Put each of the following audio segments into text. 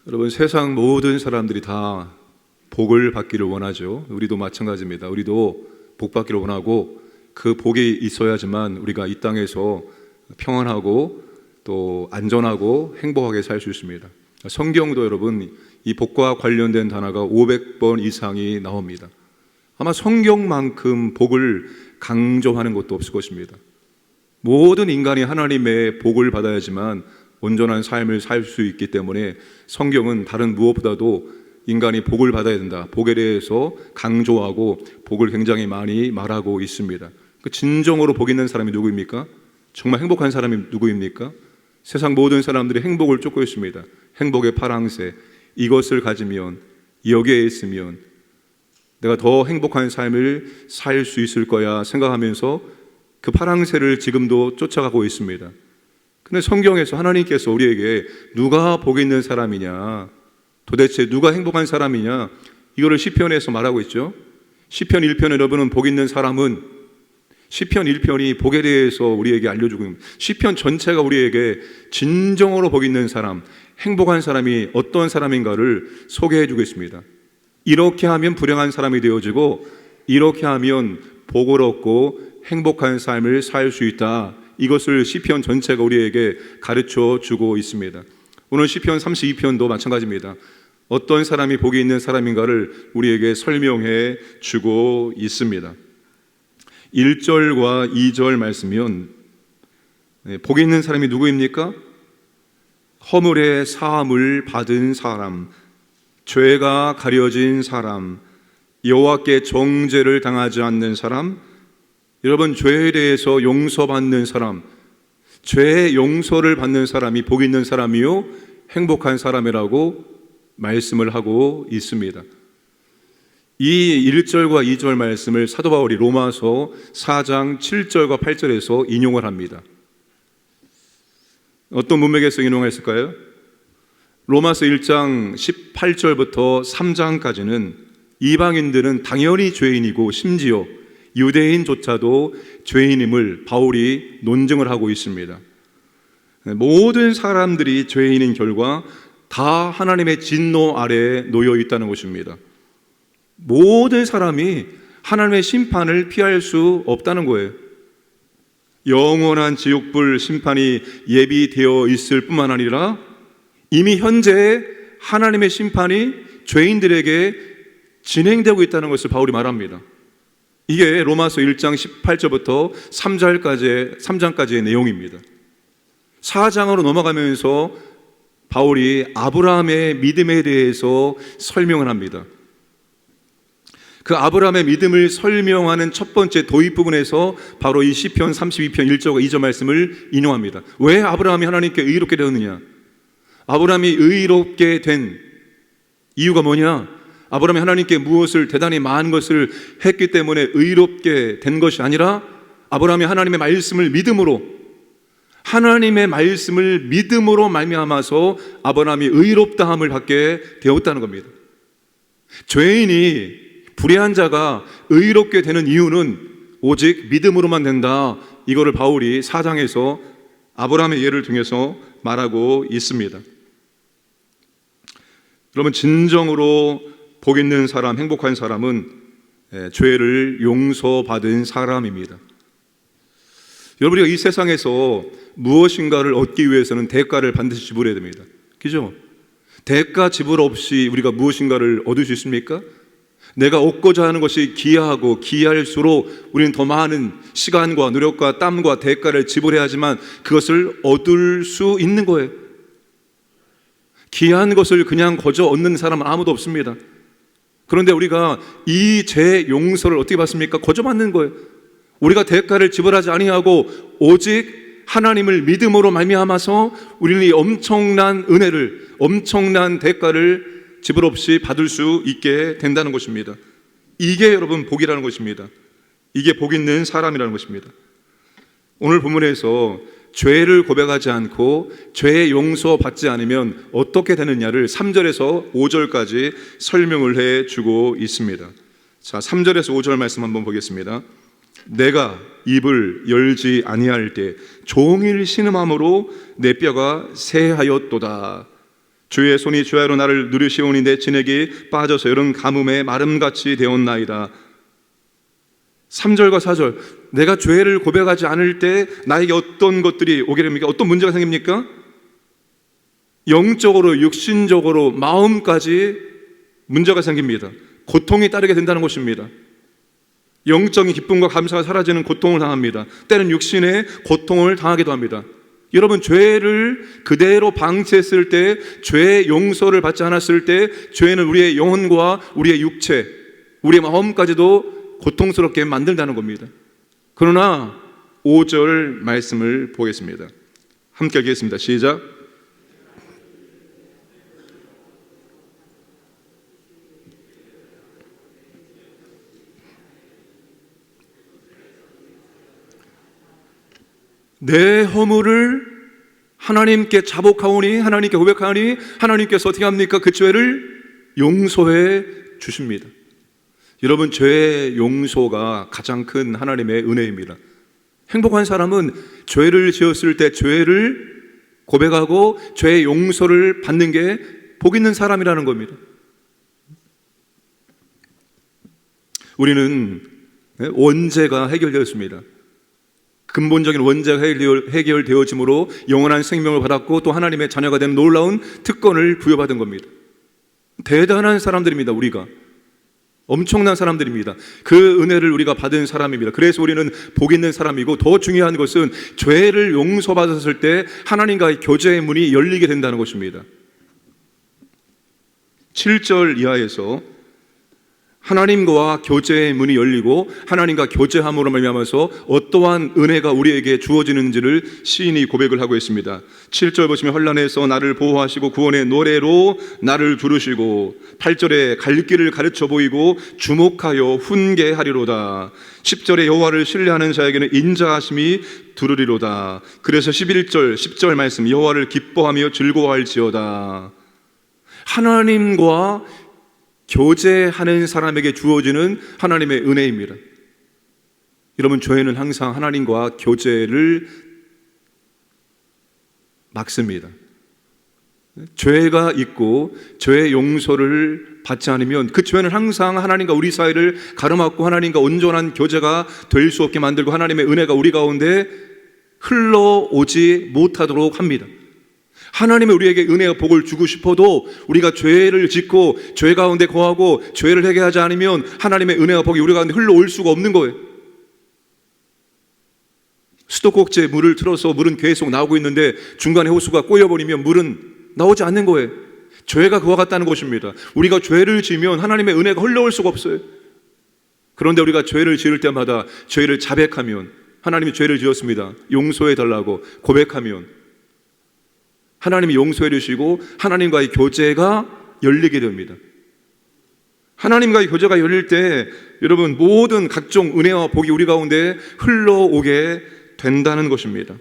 여러분, 세상 모든 사람들이 다 복을 받기를 원하죠. 우리도 마찬가지입니다. 우리도 복 받기를 원하고 그 복이 있어야지만 우리가 이 땅에서 평안하고 또 안전하고 행복하게 살 수 있습니다. 성경도 여러분 이 복과 관련된 단어가 500번 이상이 나옵니다. 아마 성경만큼 복을 강조하는 것도 없을 것입니다. 모든 인간이 하나님의 복을 받아야지만 온전한 삶을 살 수 있기 때문에 성경은 다른 무엇보다도 인간이 복을 받아야 된다, 복에 대해서 강조하고 복을 굉장히 많이 말하고 있습니다. 그 진정으로 복 있는 사람이 누구입니까? 정말 행복한 사람이 누구입니까? 세상 모든 사람들이 행복을 쫓고 있습니다. 행복의 파랑새, 이것을 가지면, 여기에 있으면 내가 더 행복한 삶을 살 수 있을 거야 생각하면서 그 파랑새를 지금도 쫓아가고 있습니다. 근데 성경에서 하나님께서 우리에게 누가 복 있는 사람이냐, 도대체 누가 행복한 사람이냐, 이거를 시편에서 말하고 있죠. 시편 1편에 여러분은 복 있는 사람은, 시편 1편이 복에 대해서 우리에게 알려주고 있습니다. 시편 전체가 우리에게 진정으로 복 있는 사람, 행복한 사람이 어떤 사람인가를 소개해 주고 있습니다. 이렇게 하면 불행한 사람이 되어지고 이렇게 하면 복을 얻고 행복한 삶을 살 수 있다, 이것을 시편 전체가 우리에게 가르쳐 주고 있습니다. 오늘 시편 32편도 마찬가지입니다. 어떤 사람이 복이 있는 사람인가를 우리에게 설명해 주고 있습니다. 1절과 2절 말씀이면 복이 있는 사람이 누구입니까? 허물의 사함을 받은 사람, 죄가 가려진 사람, 여호와께 정죄를 당하지 않는 사람. 여러분, 죄에 대해서 용서받는 사람, 죄의 용서를 받는 사람이 복 있는 사람이요 행복한 사람이라고 말씀을 하고 있습니다. 이 1절과 2절 말씀을 사도 바울이 로마서 4장 7절과 8절에서 인용을 합니다. 어떤 문맥에서 인용했을까요? 로마서 1장 18절부터 3장까지는 이방인들은 당연히 죄인이고 심지어 유대인조차도 죄인임을 바울이 논증을 하고 있습니다. 모든 사람들이 죄인인 결과 다 하나님의 진노 아래에 놓여 있다는 것입니다. 모든 사람이 하나님의 심판을 피할 수 없다는 거예요. 영원한 지옥불 심판이 예비되어 있을 뿐만 아니라 이미 현재 하나님의 심판이 죄인들에게 진행되고 있다는 것을 바울이 말합니다. 이게 로마서 1장 18절부터 3장까지의 내용입니다. 4장으로 넘어가면서 바울이 아브라함의 믿음에 대해서 설명을 합니다. 그 아브라함의 믿음을 설명하는 첫 번째 도입 부분에서 바로 이 시편 32편 1절과 2절 말씀을 인용합니다. 왜 아브라함이 하나님께 의롭게 되었느냐? 아브라함이 의롭게 된 이유가 뭐냐? 아브라함이 하나님께 무엇을 대단히 많은 것을 했기 때문에 의롭게 된 것이 아니라 아브라함이 하나님의 말씀을 믿음으로 말미암아서 아브라함이 의롭다함을 받게 되었다는 겁니다. 죄인이, 불의한 자가 의롭게 되는 이유는 오직 믿음으로만 된다, 이거를 바울이 4장에서 아브라함의 예를 통해서 말하고 있습니다. 여러분, 진정으로 복 있는 사람, 행복한 사람은 죄를 용서받은 사람입니다. 여러분, 우리가 이 세상에서 무엇인가를 얻기 위해서는 대가를 반드시 지불해야 됩니다. 그죠? 대가 지불 없이 우리가 무엇인가를 얻을 수 있습니까? 내가 얻고자 하는 것이 기이하고 기이할수록 우리는 더 많은 시간과 노력과 땀과 대가를 지불해야지만 그것을 얻을 수 있는 거예요. 귀한 것을 그냥 거저 얻는 사람은 아무도 없습니다. 그런데 우리가 이 죄 용서를 어떻게 받습니까? 거저 받는 거예요. 우리가 대가를 지불하지 아니하고 오직 하나님을 믿음으로 말미암아서 우리는 이 엄청난 은혜를, 엄청난 대가를 지불 없이 받을 수 있게 된다는 것입니다. 이게 여러분 복이라는 것입니다. 이게 복 있는 사람이라는 것입니다. 오늘 본문에서 죄를 고백하지 않고 죄의 용서받지 않으면 어떻게 되느냐를 3절에서 5절까지 설명을 해주고 있습니다. 자, 3절에서 5절 말씀 한번 보겠습니다. 내가 입을 열지 아니할 때 종일 신음함으로 내 뼈가 새하였도다. 주의 손이 주야로 나를 누르시오니 내 진액이 빠져서 여름 가뭄에 마름같이 되었나이다. 3절과 4절, 내가 죄를 고백하지 않을 때 나에게 어떤 것들이 오게 됩니까? 어떤 문제가 생깁니까? 영적으로, 육신적으로, 마음까지 문제가 생깁니다. 고통이 따르게 된다는 것입니다. 영적인 기쁨과 감사가 사라지는 고통을 당합니다. 때는 육신의 고통을 당하기도 합니다. 여러분, 죄를 그대로 방치했을 때, 죄의 용서를 받지 않았을 때, 죄는 우리의 영혼과 우리의 육체, 우리의 마음까지도 고통스럽게 만든다는 겁니다. 그러나 5절 말씀을 보겠습니다. 함께 읽겠습니다. 시작. 내 허물을 하나님께 자복하오니, 하나님께 고백하오니 하나님께서 어떻게 합니까? 그 죄를 용서해 주십니다. 여러분, 죄의 용서가 가장 큰 하나님의 은혜입니다. 행복한 사람은 죄를 지었을 때 죄를 고백하고 죄의 용서를 받는 게 복 있는 사람이라는 겁니다. 우리는 원죄가 해결되었습니다. 근본적인 원죄가 해결되어짐으로 영원한 생명을 받았고 또 하나님의 자녀가 되는 놀라운 특권을 부여받은 겁니다. 대단한 사람들입니다. 우리가 엄청난 사람들입니다. 그 은혜를 우리가 받은 사람입니다. 그래서 우리는 복 있는 사람이고, 더 중요한 것은 죄를 용서받았을 때 하나님과의 교제의 문이 열리게 된다는 것입니다. 7절 이하에서 하나님과 교제의 문이 열리고 하나님과 교제함으로 말미암아서 어떠한 은혜가 우리에게 주어지는지를 시인이 고백을 하고 있습니다. 7절 보시면 환난에서 나를 보호하시고 구원의 노래로 나를 부르시고, 8절에 갈 길을 가르쳐 보이고 주목하여 훈계하리로다. 10절에 여호와를 신뢰하는 자에게는 인자하심이 두르리로다. 그래서 11절 10절 말씀, 여호와를 기뻐하며 즐거워할지어다. 하나님과 교제하는 사람에게 주어지는 하나님의 은혜입니다. 여러분, 죄는 항상 하나님과 교제를 막습니다. 죄가 있고 죄의 용서를 받지 않으면 그 죄는 항상 하나님과 우리 사이를 가로막고 하나님과 온전한 교제가 될 수 없게 만들고 하나님의 은혜가 우리 가운데 흘러오지 못하도록 합니다. 하나님은 우리에게 은혜와 복을 주고 싶어도 우리가 죄를 짓고 죄 가운데 거하고 죄를 회개하지 않으면 하나님의 은혜와 복이 우리 가운데 흘러올 수가 없는 거예요. 수도꼭지에 물을 틀어서 물은 계속 나오고 있는데 중간에 호수가 꼬여버리면 물은 나오지 않는 거예요. 죄가 그와 같다는 것입니다. 우리가 죄를 지으면 하나님의 은혜가 흘러올 수가 없어요. 그런데 우리가 죄를 지을 때마다 죄를 자백하면, 하나님이 죄를 지었습니다, 용서해 달라고 고백하면 하나님이 용서해 주시고 하나님과의 교제가 열리게 됩니다. 하나님과의 교제가 열릴 때 여러분, 모든 각종 은혜와 복이 우리 가운데 흘러오게 된다는 것입니다.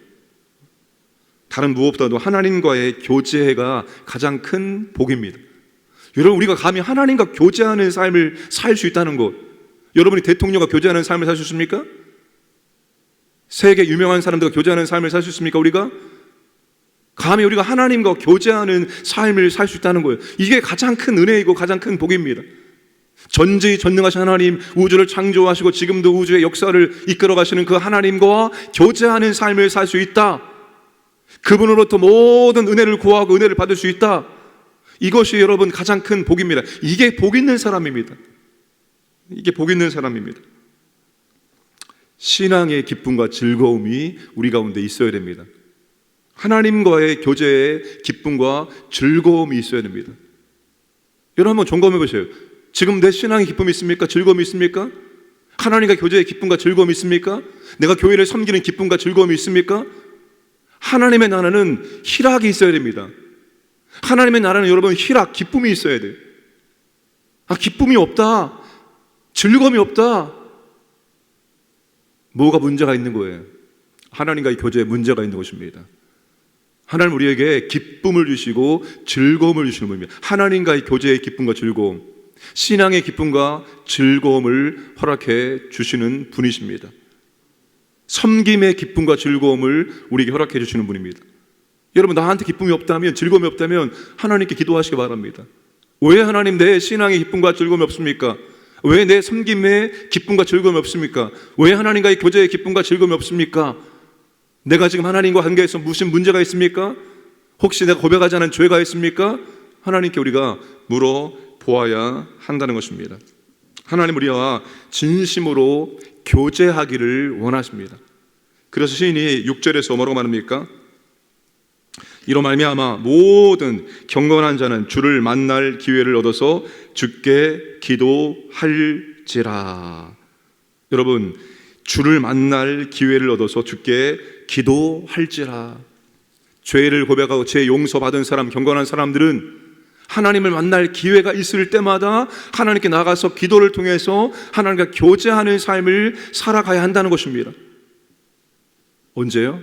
다른 무엇보다도 하나님과의 교제가 가장 큰 복입니다. 여러분, 우리가 감히 하나님과 교제하는 삶을 살 수 있다는 것, 여러분이 대통령과 교제하는 삶을 살 수 있습니까? 세계 유명한 사람들과 교제하는 삶을 살 수 있습니까? 우리가 감히 우리가 하나님과 교제하는 삶을 살 수 있다는 거예요. 이게 가장 큰 은혜이고 가장 큰 복입니다. 전지전능하신 하나님, 우주를 창조하시고 지금도 우주의 역사를 이끌어 가시는 그 하나님과 교제하는 삶을 살 수 있다. 그분으로부터 모든 은혜를 구하고 은혜를 받을 수 있다. 이것이 여러분 가장 큰 복입니다. 이게 복 있는 사람입니다. 이게 복 있는 사람입니다. 신앙의 기쁨과 즐거움이 우리 가운데 있어야 됩니다. 하나님과의 교제에 기쁨과 즐거움이 있어야 됩니다. 여러분, 한번 점검해 보세요. 지금 내 신앙의 기쁨이 있습니까? 즐거움이 있습니까? 하나님과 교제의 기쁨과 즐거움이 있습니까? 내가 교회를 섬기는 기쁨과 즐거움이 있습니까? 하나님의 나라는 희락이 있어야 됩니다. 하나님의 나라는 여러분 희락, 기쁨이 있어야 돼요. 기쁨이 없다, 즐거움이 없다, 뭐가 문제가 있는 거예요? 하나님과의 교제에 문제가 있는 것입니다. 하나님 우리에게 기쁨을 주시고 즐거움을 주시는 분입니다. 하나님과의 교제의 기쁨과 즐거움, 신앙의 기쁨과 즐거움을 허락해 주시는 분이십니다. 섬김의 기쁨과 즐거움을 우리에게 허락해 주시는 분입니다. 여러분, 나한테 기쁨이 없다면, 즐거움이 없다면 하나님께 기도하시기 바랍니다. 왜 하나님 내 신앙에 기쁨과 즐거움이 없습니까? 왜 내 섬김에 기쁨과 즐거움이 없습니까? 왜 하나님과의 교제에 기쁨과 즐거움이 없습니까? 내가 지금 하나님과 관계에서 무슨 문제가 있습니까? 혹시 내가 고백하지 않은 죄가 있습니까? 하나님께 우리가 물어보아야 한다는 것입니다. 하나님 우리와 진심으로 교제하기를 원하십니다. 그래서 시인이 6절에서 뭐라고 말합니까? 이로 말미암아 모든 경건한 자는 주를 만날 기회를 얻어서 주께 기도할지라. 여러분, 주를 만날 기회를 얻어서 주께 기도할지라. 죄를 고백하고 죄 용서받은 사람, 경건한 사람들은 하나님을 만날 기회가 있을 때마다 하나님께 나가서 기도를 통해서 하나님과 교제하는 삶을 살아가야 한다는 것입니다. 언제요?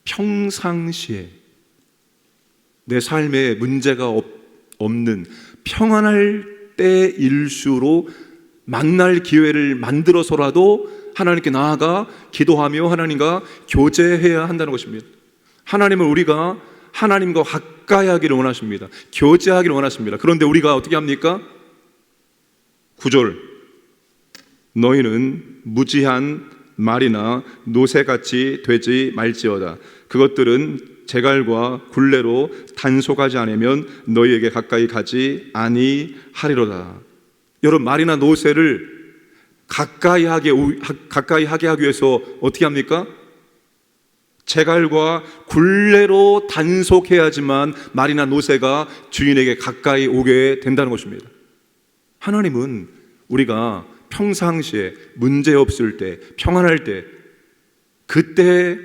평상시에 내 삶에 문제가 없는 평안할 때일수록 만날 기회를 만들어서라도 하나님께 나아가 기도하며 하나님과 교제해야 한다는 것입니다. 하나님은 우리가 하나님과 가까이 하기를 원하십니다. 교제하기를 원하십니다. 그런데 우리가 어떻게 합니까? 9절, 너희는 무지한 말이나 노새같이 되지 말지어다. 그것들은 재갈과 굴레로 단속하지 않으면 너희에게 가까이 가지 아니하리로다. 여러분, 말이나 노새를 가까이 하게 하기 위해서 어떻게 합니까? 재갈과 굴레로 단속해야지만 말이나 노새가 주인에게 가까이 오게 된다는 것입니다. 하나님은 우리가 평상시에 문제 없을 때, 평안할 때, 그때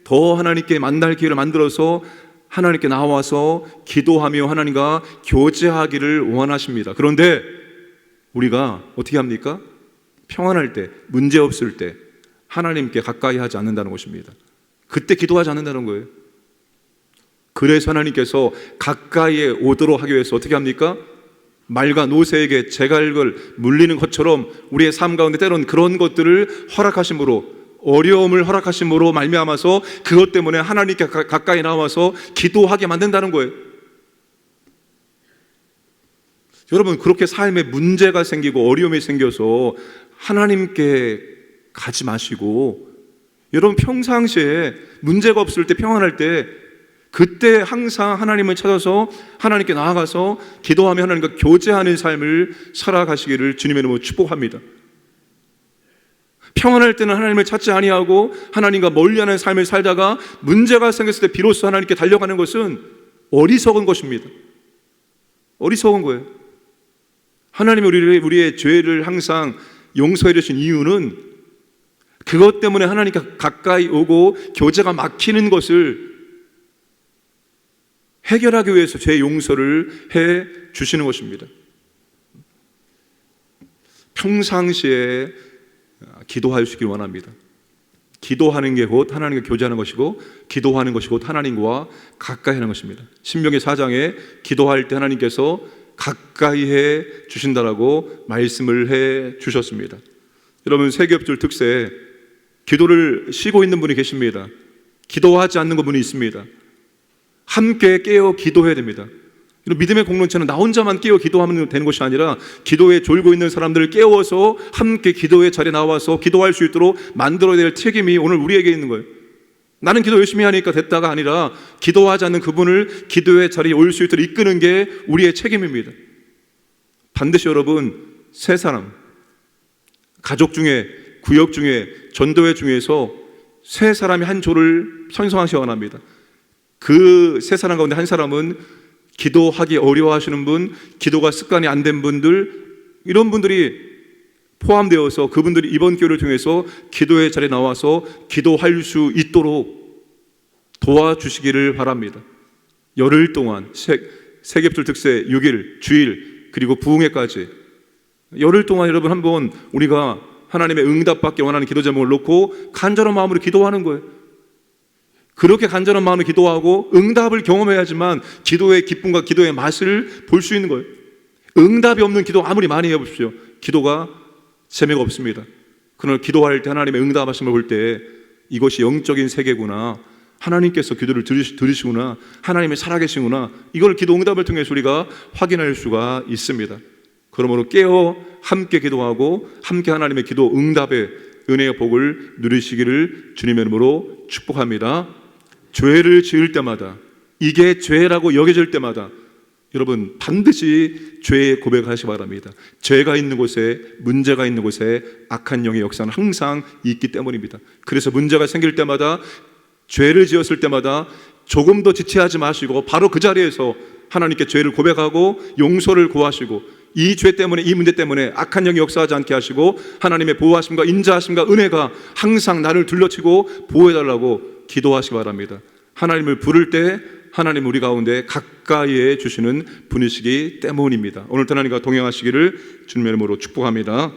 더 하나님께 만날 기회를 만들어서 하나님께 나와서 기도하며 하나님과 교제하기를 원하십니다. 그런데 우리가 어떻게 합니까? 평안할 때, 문제 없을 때 하나님께 가까이 하지 않는다는 것입니다. 그때 기도하지 않는다는 거예요. 그래서 하나님께서 가까이에 오도록 하기 위해서 어떻게 합니까? 말과 노새에게 재갈을 물리는 것처럼 우리의 삶 가운데 때론 그런 것들을 허락하심으로, 어려움을 허락하심으로 말미암아서 그것 때문에 하나님께 가까이 나와서 기도하게 만든다는 거예요. 여러분, 그렇게 삶에 문제가 생기고 어려움이 생겨서 하나님께 가지 마시고, 여러분 평상시에 문제가 없을 때, 평안할 때, 그때 항상 하나님을 찾아서 하나님께 나아가서 기도하며 하나님과 교제하는 삶을 살아가시기를 주님의 이름으로 축복합니다. 평안할 때는 하나님을 찾지 아니하고 하나님과 멀리하는 삶을 살다가 문제가 생겼을 때 비로소 하나님께 달려가는 것은 어리석은 것입니다. 어리석은 거예요. 하나님이 우리의 죄를 항상 용서해 주신 이유는 그것 때문에 하나님께 가까이 오고 교제가 막히는 것을 해결하기 위해서 죄 용서를 해 주시는 것입니다. 평상시에 기도하시길 원합니다. 기도하는 게 곧 하나님과 교제하는 것이고, 기도하는 것이 곧 하나님과 가까이 하는 것입니다. 신명기 4장에 기도할 때 하나님께서 가까이 해 주신다라고 말씀을 해 주셨습니다. 여러분, 세계업줄 특세, 기도를 쉬고 있는 분이 계십니다. 기도하지 않는 분이 있습니다. 함께 깨어 기도해야 됩니다. 믿음의 공동체는 나 혼자만 깨어 기도하면 되는 것이 아니라 기도에 졸고 있는 사람들을 깨워서 함께 기도의 자리에 나와서 기도할 수 있도록 만들어야 될 책임이 오늘 우리에게 있는 거예요. 나는 기도 열심히 하니까 됐다가 아니라 기도하지 않는 그분을 기도의 자리에 올 수 있도록 이끄는 게 우리의 책임입니다. 반드시 여러분, 세 사람, 가족 중에, 구역 중에, 전도회 중에서 세 사람이 한 조를 편성하시기 원합니다. 그 세 사람 가운데 한 사람은 기도하기 어려워하시는 분, 기도가 습관이 안 된 분들, 이런 분들이 포함되어서 그분들이 이번 기회를 통해서 기도의 자리에 나와서 기도할 수 있도록 도와주시기를 바랍니다. 열흘 동안 세계업줄 특세 6일, 주일, 그리고 부흥회까지 열흘 동안 여러분 한번 우리가 하나님의 응답받기 원하는 기도 제목을 놓고 간절한 마음으로 기도하는 거예요. 그렇게 간절한 마음으로 기도하고 응답을 경험해야지만 기도의 기쁨과 기도의 맛을 볼 수 있는 거예요. 응답이 없는 기도 아무리 많이 해보십시오. 기도가 재미가 없습니다. 그러나 기도할 때 하나님의 응답하심을 볼 때 이것이 영적인 세계구나, 하나님께서 기도를 들으시구나, 하나님이 살아계시구나, 이걸 기도 응답을 통해서 우리가 확인할 수가 있습니다. 그러므로 깨어 함께 기도하고 함께 하나님의 기도 응답의 은혜의 복을 누리시기를 주님의 이름으로 축복합니다. 죄를 지을 때마다, 이게 죄라고 여겨질 때마다 여러분 반드시 죄 고백하시기 바랍니다. 죄가 있는 곳에, 문제가 있는 곳에 악한 영의 역사는 항상 있기 때문입니다. 그래서 문제가 생길 때마다, 죄를 지었을 때마다 조금도 지체하지 마시고 바로 그 자리에서 하나님께 죄를 고백하고 용서를 구하시고, 이 죄 때문에, 이 문제 때문에 악한 영이 역사하지 않게 하시고 하나님의 보호하심과 인자하심과 은혜가 항상 나를 둘러치고 보호해달라고 기도하시기 바랍니다. 하나님을 부를 때 하나님 우리 가운데 가까이에 주시는 분이시기 때문입니다. 오늘도 하나님과 동행하시기를 주님의 이름으로 축복합니다.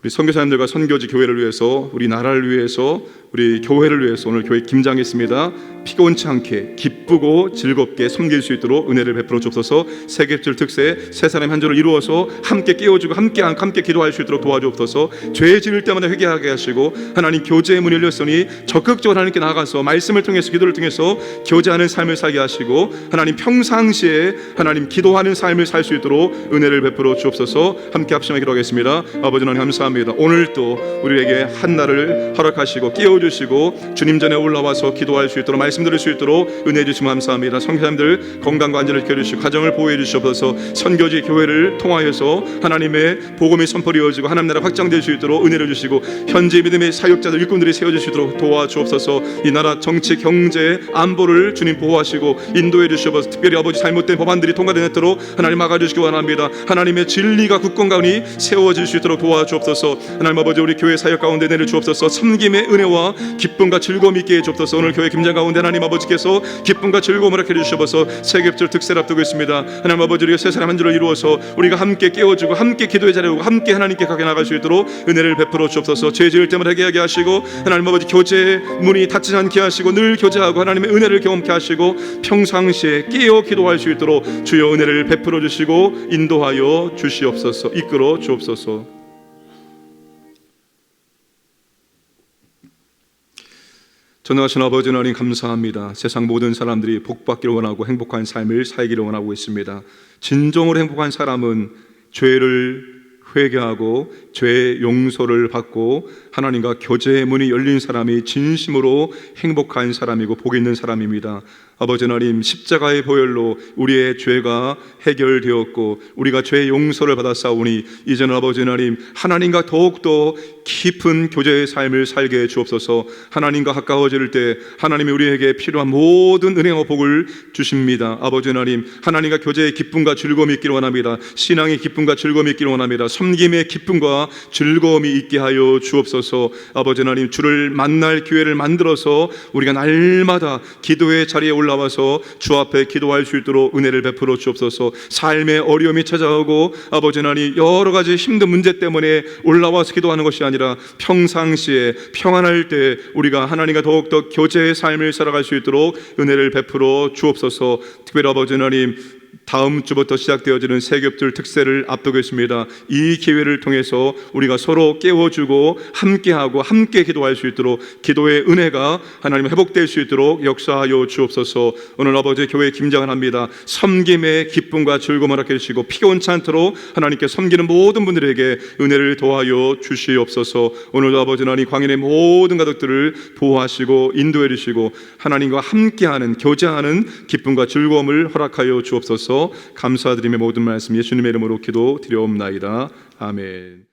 우리 선교사님들과 선교지 교회를 위해서, 우리 나라를 위해서, 우리 교회를 위해서 오늘 교회 김장했습니다. 피곤치 않게 기쁘고 즐겁게 섬길 수 있도록 은혜를 베풀어 주옵소서. 세계절 특세 세 사람의 한 조를 이루어서 함께 깨워주고 함께 기도할 수 있도록 도와주옵소서. 죄 지을 때마다 회개하게 하시고 하나님 교제의 문이 열렸으니 적극적으로 하나님께 나아가서 말씀을 통해서, 기도를 통해서 교제하는 삶을 살게 하시고 하나님 평상시에 하나님 기도하는 삶을 살 수 있도록 은혜를 베풀어 주옵소서. 함께 합심하게 기도하겠습니다. 아버지 하나님 감사합니다. 오늘 또 우리에게 한 날을 허락하시고 깨워주시고 주님 전에 올라와서 기도할 수 있도록, 말씀 들을 수 있도록 은혜해 주시면 감사합니다. 선교사님들 건강과 안전을 지켜주시고 가정을 보호해 주시옵소서. 선교지 교회를 통하여서 하나님의 복음이 선포되어지고 하나님 나라 확장될 수 있도록 은혜를 주시고 현재 믿음의 사역자들, 일꾼들이 세워주시도록 도와주옵소서. 이 나라 정치, 경제, 안보를 주님 보호하시고 인도해 주시옵소서. 특별히 아버지 잘못된 법안들이 통과되도록 하나님 막아주시기 원합니다. 하나님의 진리가 굳건하니 세워질 수 있도록 도와주옵소서. 하나님 아버지 우리 교회 사역 가운데 내려 주옵소서. 섬김의 은혜와 기쁨과 즐거움이 있게 해주옵소서. 오늘 교회 김장 가운데 하나님 아버지께서 기쁨과 즐거움을 허락해 주시옵소서. 세계절 특세를 앞두고 있습니다. 하나님 아버지 우리가 세 사람 한 줄을 이루어서 우리가 함께 깨워주고 함께 기도의 자리에 오고 함께 하나님께 가게 나갈 수 있도록 은혜를 베풀어 주옵소서. 죄 지을 때마다 회개하게 하시고 하나님 아버지 교제 문이 닫히지 않게 하시고 늘 교제하고 하나님의 은혜를 경험케 하시고 평상시에 깨어 기도할 수 있도록 주여 은혜를 베풀어 주시고 인도하여 주시옵소서. 이끌어 주옵소서. 전능하신 아버지 하나님 감사합니다. 세상 모든 사람들이 복받기를 원하고 행복한 삶을 살기를 원하고 있습니다. 진정으로 행복한 사람은 죄를 회개하고 죄의 용서를 받고 하나님과 교제의 문이 열린 사람이 진심으로 행복한 사람이고 복 있는 사람입니다. 아버지 하나님, 십자가의 보혈로 우리의 죄가 해결되었고 우리가 죄의 용서를 받았사오니 이제는 아버지 하나님, 하나님과 더욱더 깊은 교제의 삶을 살게 해 주옵소서. 하나님과 가까워질 때 하나님이 우리에게 필요한 모든 은혜와 복을 주십니다. 아버지 하나님, 하나님과 교제의 기쁨과 즐거움이 있기를 원합니다. 신앙의 기쁨과 즐거움이 있기를 원합니다. 섬김의 기쁨과 즐거움이 있게 하여 주옵소서. 아버지 하나님, 주를 만날 기회를 만들어서 우리가 날마다 기도의 자리에 올라와서 주 앞에 기도할 수 있도록 은혜를 베풀어 주옵소서. 삶의 어려움이 찾아오고 아버지 하나님, 여러 가지 힘든 문제 때문에 올라와서 기도하는 것이 아니라 평상시에 평안할 때 우리가 하나님과 더욱더 교제의 삶을 살아갈 수 있도록 은혜를 베풀어 주옵소서. 특별히 아버지 하나님, 다음 주부터 시작되어지는 세겹절 특세를 앞두고 있습니다. 이 기회를 통해서 우리가 서로 깨워주고 함께하고 함께 기도할 수 있도록 기도의 은혜가 하나님 회복될 수 있도록 역사하여 주옵소서. 오늘 아버지 교회 김장을 합니다. 섬김의 기쁨과 즐거움을 허락해 주시고 피곤치 않도록 하나님께 섬기는 모든 분들에게 은혜를 도하여 주시옵소서. 오늘도 아버지 하나님, 광인의 모든 가족들을 보호하시고 인도해 주시고 하나님과 함께하는 교제하는 기쁨과 즐거움을 허락하여 주옵소서. 감사드리며 모든 말씀 예수님의 이름으로 기도드려옵나이다. 아멘.